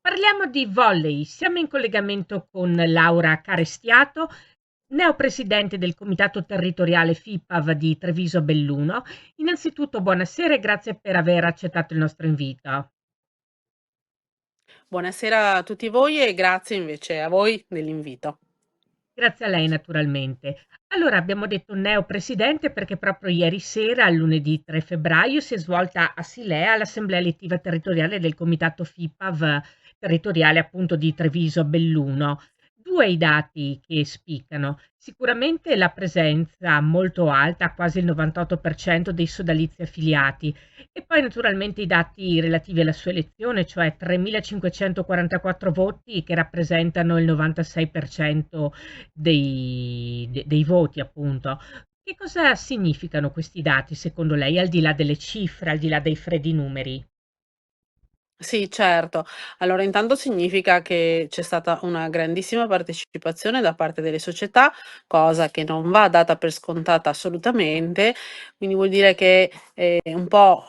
Parliamo di volley. Siamo in collegamento con Laura Carestiato, neopresidente del Comitato Territoriale FIPAV di Treviso Belluno. Innanzitutto buonasera e grazie per aver accettato il nostro invito. Buonasera a tutti voi e grazie invece a voi dell'invito. Grazie a lei naturalmente. Allora abbiamo detto neopresidente perché proprio ieri sera, lunedì 3 febbraio, si è svolta a Silea l'assemblea elettiva territoriale del comitato FIPAV territoriale appunto di Treviso Belluno. Due i dati che spiccano. Sicuramente la presenza molto alta, quasi il 98% dei sodalizi affiliati, e poi naturalmente i dati relativi alla sua elezione, cioè 3.544 voti che rappresentano il 96% dei voti, appunto. Che cosa significano questi dati secondo lei, al di là delle cifre, al di là dei freddi numeri? Sì, certo. Allora, intanto significa che c'è stata una grandissima partecipazione da parte delle società, cosa che non va data per scontata assolutamente, quindi vuol dire che un po'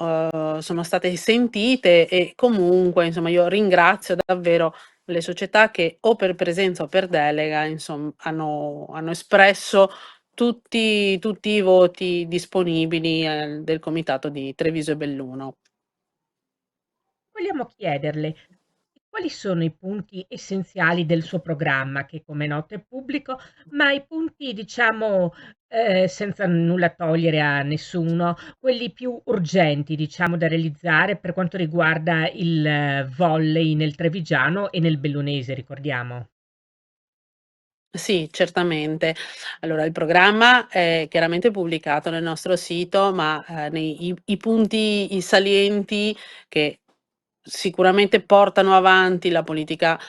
sono state sentite e comunque, insomma, io ringrazio davvero le società che o per presenza o per delega, insomma, hanno espresso tutti i voti disponibili del comitato di Treviso e Belluno. Vogliamo chiederle quali sono i punti essenziali del suo programma, che come noto è pubblico, ma i punti, diciamo, senza nulla togliere a nessuno, quelli più urgenti, diciamo, da realizzare per quanto riguarda il volley nel trevigiano e nel bellunese, ricordiamo. Sì, certamente. Allora, il programma è chiaramente pubblicato nel nostro sito, ma, i punti i salienti che sicuramente portano avanti la politica,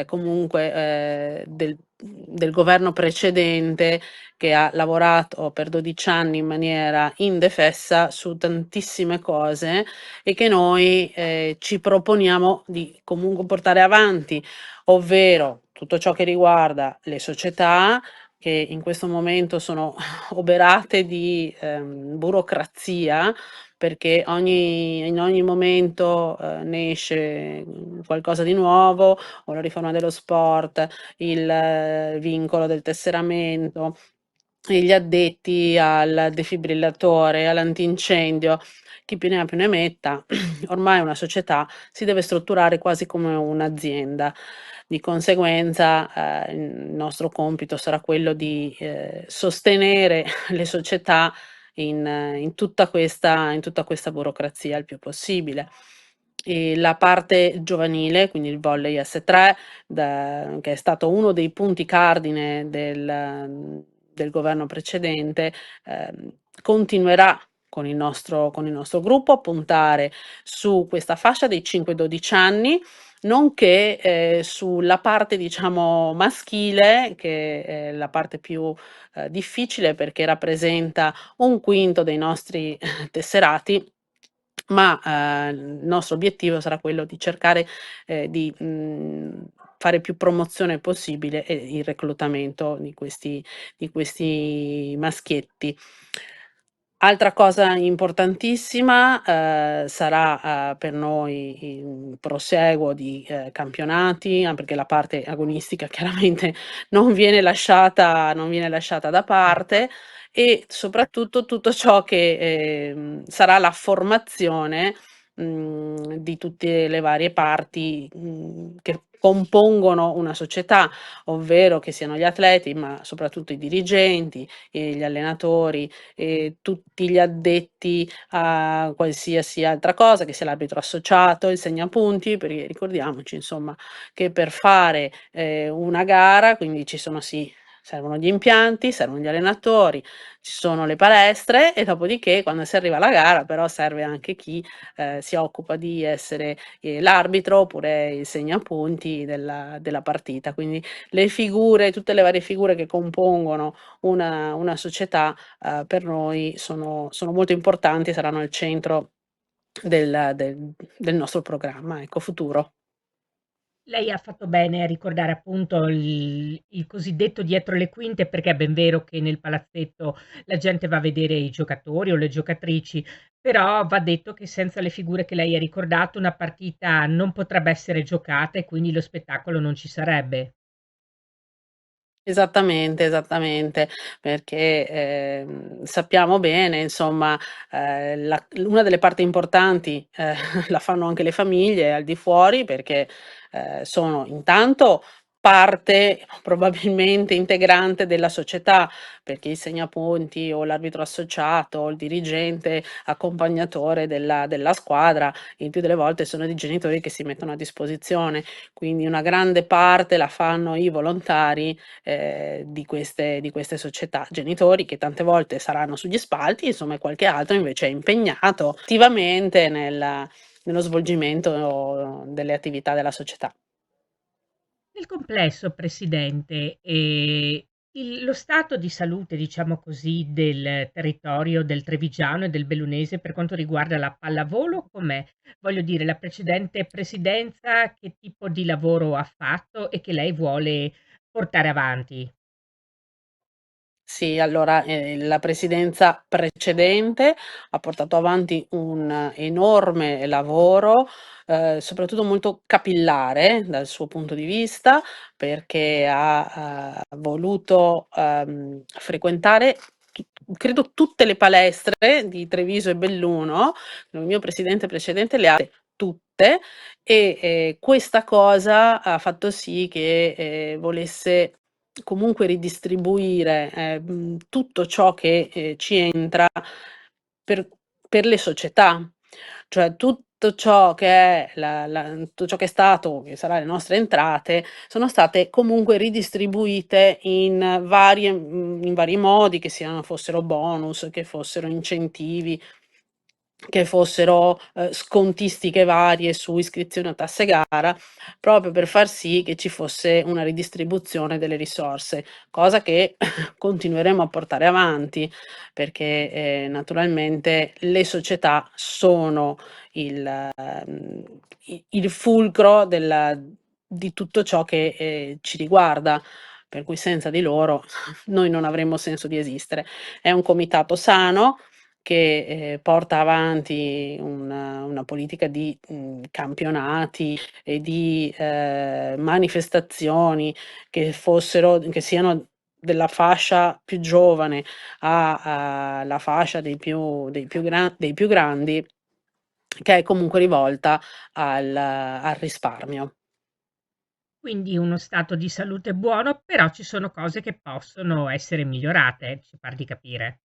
comunque, del governo precedente che ha lavorato per 12 anni in maniera indefessa su tantissime cose e che noi, ci proponiamo di comunque portare avanti, ovvero tutto ciò che riguarda le società che in questo momento sono oberate di, burocrazia, perché in ogni momento, ne esce, qualcosa di nuovo, o la riforma dello sport, il vincolo del tesseramento, e gli addetti al defibrillatore, all'antincendio, chi più ne ha più ne metta. Ormai una società si deve strutturare quasi come un'azienda. Di conseguenza, il nostro compito sarà quello di, sostenere le società in tutta questa burocrazia il più possibile. La parte giovanile, quindi il volley S3, che è stato uno dei punti cardine del governo precedente, continuerà con il nostro gruppo a puntare su questa fascia dei 5-12 anni, nonché, sulla parte diciamo maschile, che è la parte più, difficile perché rappresenta 1/5 dei nostri tesserati, ma, il nostro obiettivo sarà quello di cercare, di, fare più promozione possibile e il reclutamento di questi maschietti. Altra cosa importantissima, sarà, per noi il prosieguo di, campionati, perché la parte agonistica chiaramente non viene lasciata da parte e soprattutto tutto ciò che, sarà la formazione, di tutte le varie parti, che compongono una società, ovvero che siano gli atleti, ma soprattutto i dirigenti, gli allenatori e tutti gli addetti a qualsiasi altra cosa, che sia l'arbitro associato, il segnapunti, perché ricordiamoci insomma che per fare, una gara, quindi ci sono sì, servono gli impianti, servono gli allenatori, ci sono le palestre e dopodiché quando si arriva alla gara però serve anche chi, si occupa di essere, l'arbitro oppure il segnapunti della partita. Quindi le figure, tutte le varie figure che compongono una società, per noi sono molto importanti e saranno al centro del nostro programma, ecco, futuro. Lei ha fatto bene a ricordare appunto il cosiddetto dietro le quinte, perché è ben vero che nel palazzetto la gente va a vedere i giocatori o le giocatrici, però va detto che senza le figure che lei ha ricordato una partita non potrebbe essere giocata e quindi lo spettacolo non ci sarebbe. Esattamente, esattamente, perché, sappiamo bene insomma, la una delle parti importanti, la fanno anche le famiglie al di fuori perché, sono intanto parte probabilmente integrante della società, perché il segnapunti o l'arbitro associato o il dirigente accompagnatore della squadra, il più delle volte sono dei genitori che si mettono a disposizione, quindi una grande parte la fanno i volontari di queste società. Genitori che tante volte saranno sugli spalti, insomma, e qualche altro invece è impegnato attivamente nello svolgimento delle attività della società. Nel complesso, Presidente, lo stato di salute, diciamo così, del territorio del trevigiano e del bellunese per quanto riguarda la pallavolo com'è? Voglio dire, la precedente presidenza che tipo di lavoro ha fatto e che lei vuole portare avanti? Sì, allora, la presidenza precedente ha portato avanti un enorme lavoro, soprattutto molto capillare dal suo punto di vista, perché ha, voluto, frequentare tu credo tutte le palestre di Treviso e Belluno, il mio presidente precedente le ha tutte e, questa cosa ha fatto sì che, volesse comunque ridistribuire, tutto ciò che, ci entra per le società. Cioè tutto ciò che è tutto ciò che è stato, che sarà le nostre entrate, sono state comunque ridistribuite in vari modi, che siano fossero bonus, che fossero incentivi, che fossero, scontistiche varie su iscrizione o tasse gara, proprio per far sì che ci fosse una ridistribuzione delle risorse, cosa che continueremo a portare avanti perché, naturalmente le società sono il fulcro di tutto ciò che, ci riguarda, per cui senza di loro noi non avremmo senso di esistere. È un comitato sano che, porta avanti una politica di, campionati e di, manifestazioni che siano della fascia più giovane a la fascia dei più grandi, che è comunque rivolta al risparmio. Quindi uno stato di salute buono, però ci sono cose che possono essere migliorate, ci par di capire.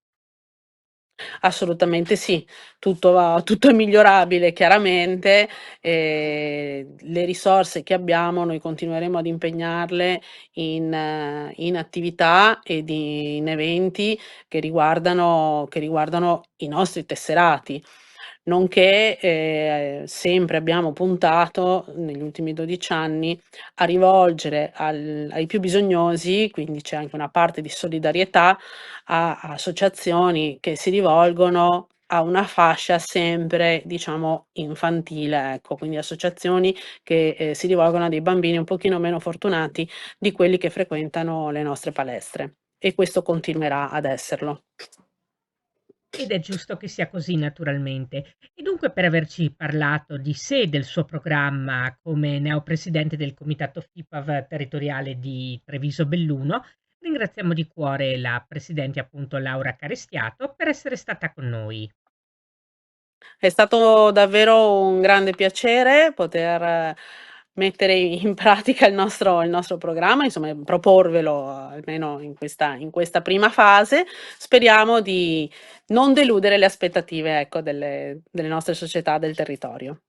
Assolutamente sì, tutto è migliorabile chiaramente, le risorse che abbiamo noi continueremo ad impegnarle in attività ed in eventi che riguardano i nostri tesserati, nonché, sempre abbiamo puntato negli ultimi 12 anni a rivolgere ai più bisognosi, quindi c'è anche una parte di solidarietà a associazioni che si rivolgono a una fascia sempre, diciamo, infantile, ecco, quindi associazioni che, si rivolgono a dei bambini un pochino meno fortunati di quelli che frequentano le nostre palestre e questo continuerà ad esserlo. Ed è giusto che sia così naturalmente. E dunque per averci parlato di sé, del suo programma come neopresidente del comitato FIPAV territoriale di Treviso Belluno, ringraziamo di cuore la presidente appunto Laura Carestiato per essere stata con noi. È stato davvero un grande piacere poter mettere in pratica il nostro programma, insomma, e proporvelo almeno in questa prima fase. Speriamo di non deludere le aspettative, ecco, delle nostre società del territorio.